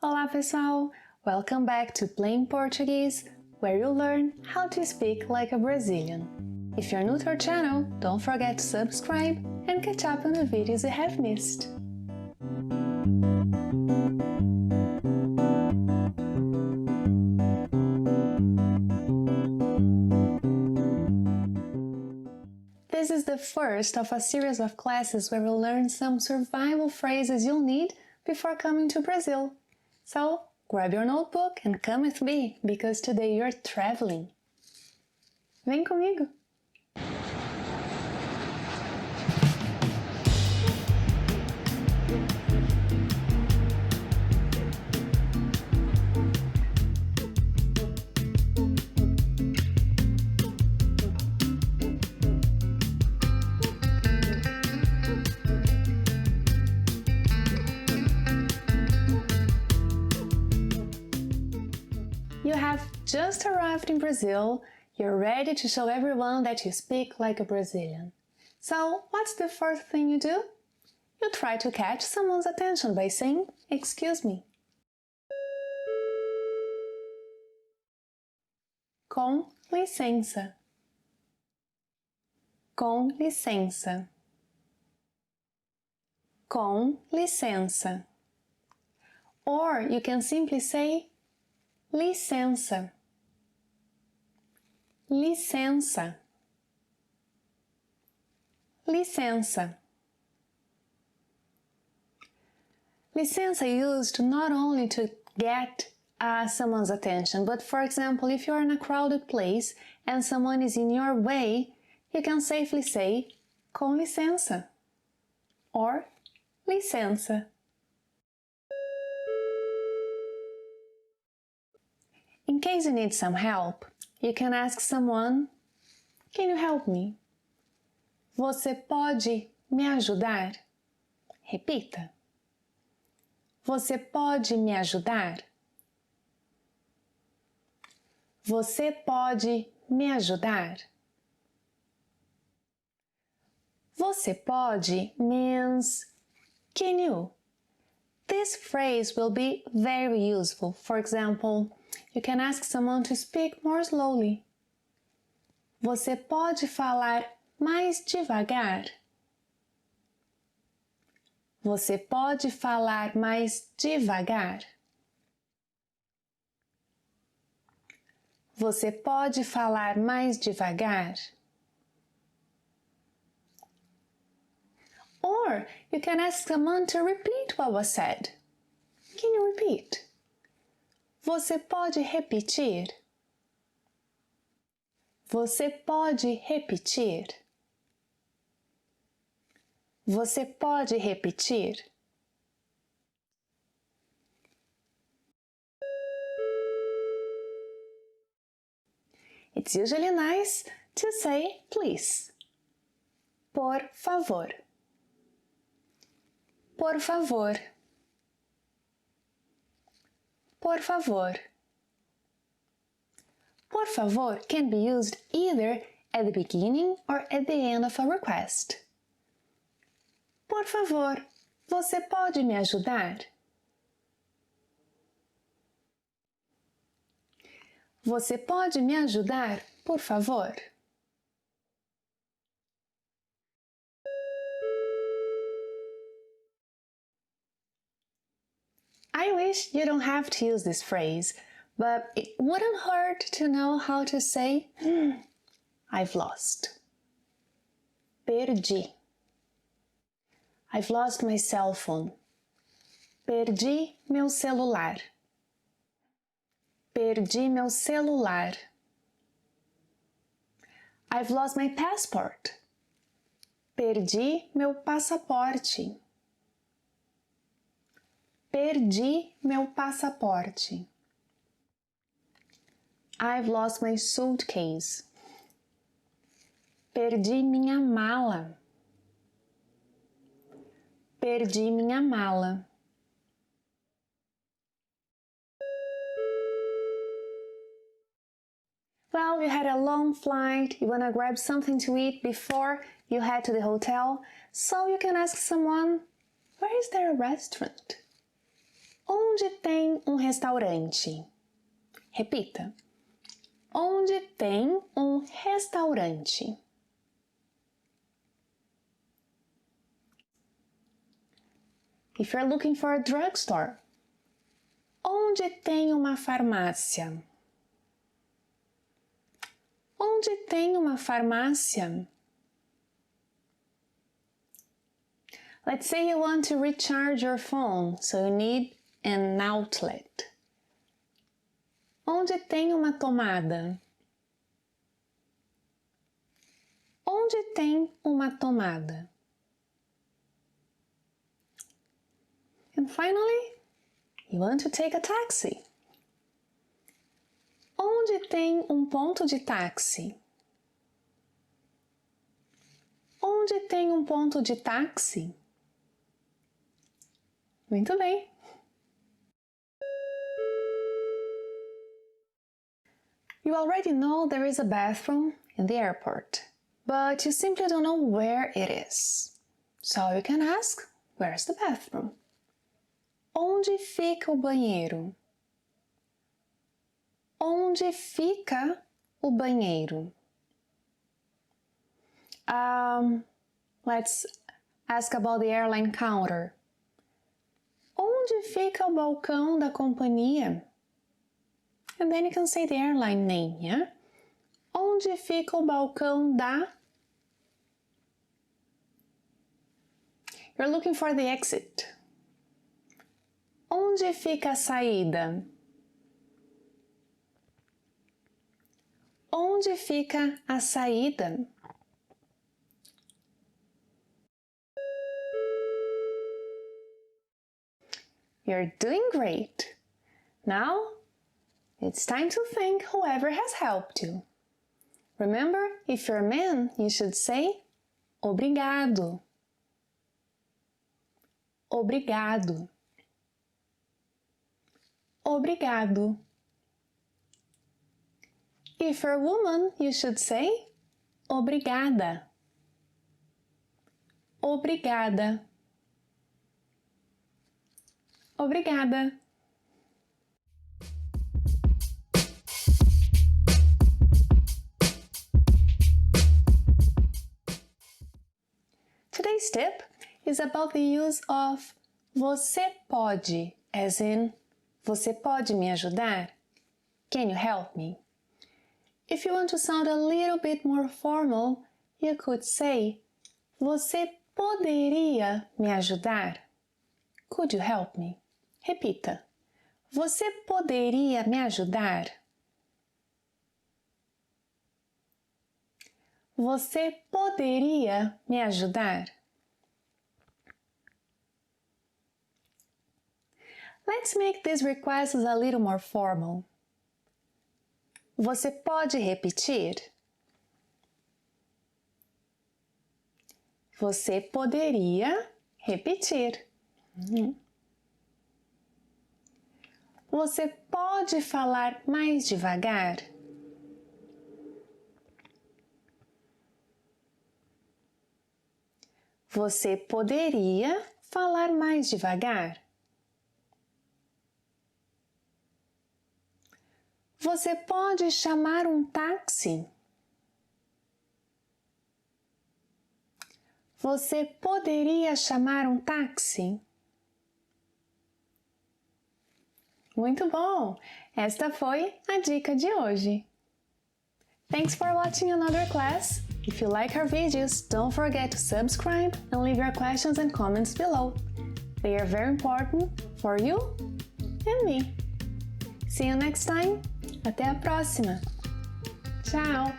Olá pessoal! Welcome back to Plain Portuguese, where you learn how to speak like a Brazilian. If you're new to our channel, don't forget to subscribe and catch up on the videos you have missed. This is the first of a series of classes where we'll learn some survival phrases you'll need before coming to Brazil. So, grab your notebook and come with me, because today you're traveling. Vem comigo! You have just arrived in Brazil, you're ready to show everyone that you speak like a Brazilian. So, what's the first thing you do? You try to catch someone's attention by saying, "Excuse me." Com licença. Com licença. Com licença. Or you can simply say licença. Licença. Licença. Licença used not only to get someone's attention, but for example, if you're in a crowded place and someone is in your way, you can safely say com licença or licença. In case you need some help, you can ask someone, "Can you help me?" Você pode me ajudar? Repita. Você pode me ajudar? Você pode me ajudar? Você pode means can you? This phrase will be very useful. For example, you can ask someone to speak more slowly. Você pode falar mais devagar? Você pode falar mais devagar? Você pode falar mais devagar? Or you can ask someone to repeat what was said. Can you repeat? Você pode repetir? Você pode repetir? Você pode repetir? It's usually nice to say please. Por favor. Por favor. Por favor. Por favor can be used either at the beginning or at the end of a request. Por favor, você pode me ajudar? Você pode me ajudar, por favor? I wish you don't have to use this phrase, but it wouldn't hurt to know how to say, I've lost. Perdi. I've lost my cell phone. Perdi meu celular. Perdi meu celular. I've lost my passport. Perdi meu passaporte. Perdi meu passaporte. I've lost my suitcase. Perdi minha mala. Perdi minha mala. Well, you had a long flight, you want to grab something to eat before you head to the hotel, so you can ask someone, where is there a restaurant? Onde tem restaurante? Repita. Onde tem restaurante? If you're looking for a drugstore, onde tem uma farmácia? Onde tem uma farmácia? Let's say you want to recharge your phone, so you need an outlet. Onde tem uma tomada? Onde tem uma tomada? And finally, you want to take a taxi. Onde tem ponto de táxi? Onde tem ponto de táxi? Muito bem! You already know there is a bathroom in the airport, but you simply don't know where it is. So you can ask, where's the bathroom? Onde fica o banheiro? Onde fica o banheiro? Let's ask about the airline counter. Onde fica o balcão da companhia? And then you can say the airline name, yeah? Onde fica o balcão da? You're looking for the exit. Onde fica a saída? Onde fica a saída? You're doing great. Now, it's time to thank whoever has helped you. Remember, if you're a man, you should say obrigado. Obrigado. Obrigado. If you're a woman, you should say obrigada. Obrigada. Obrigada. Today's tip is about the use of você pode, as in, você pode me ajudar? Can you help me? If you want to sound a little bit more formal, you could say, você poderia me ajudar? Could you help me? Repita. Você poderia me ajudar? Você poderia me ajudar? Let's make these requests a little more formal. Você pode repetir? Você poderia repetir. Você pode falar mais devagar? Você poderia falar mais devagar? Você pode chamar táxi? Você poderia chamar táxi? Muito bom! Esta foi a dica de hoje. Thanks for watching another class. If you like our videos, don't forget to subscribe and leave your questions and comments below. They are very important for you and me. See you next time. Até a próxima. Tchau!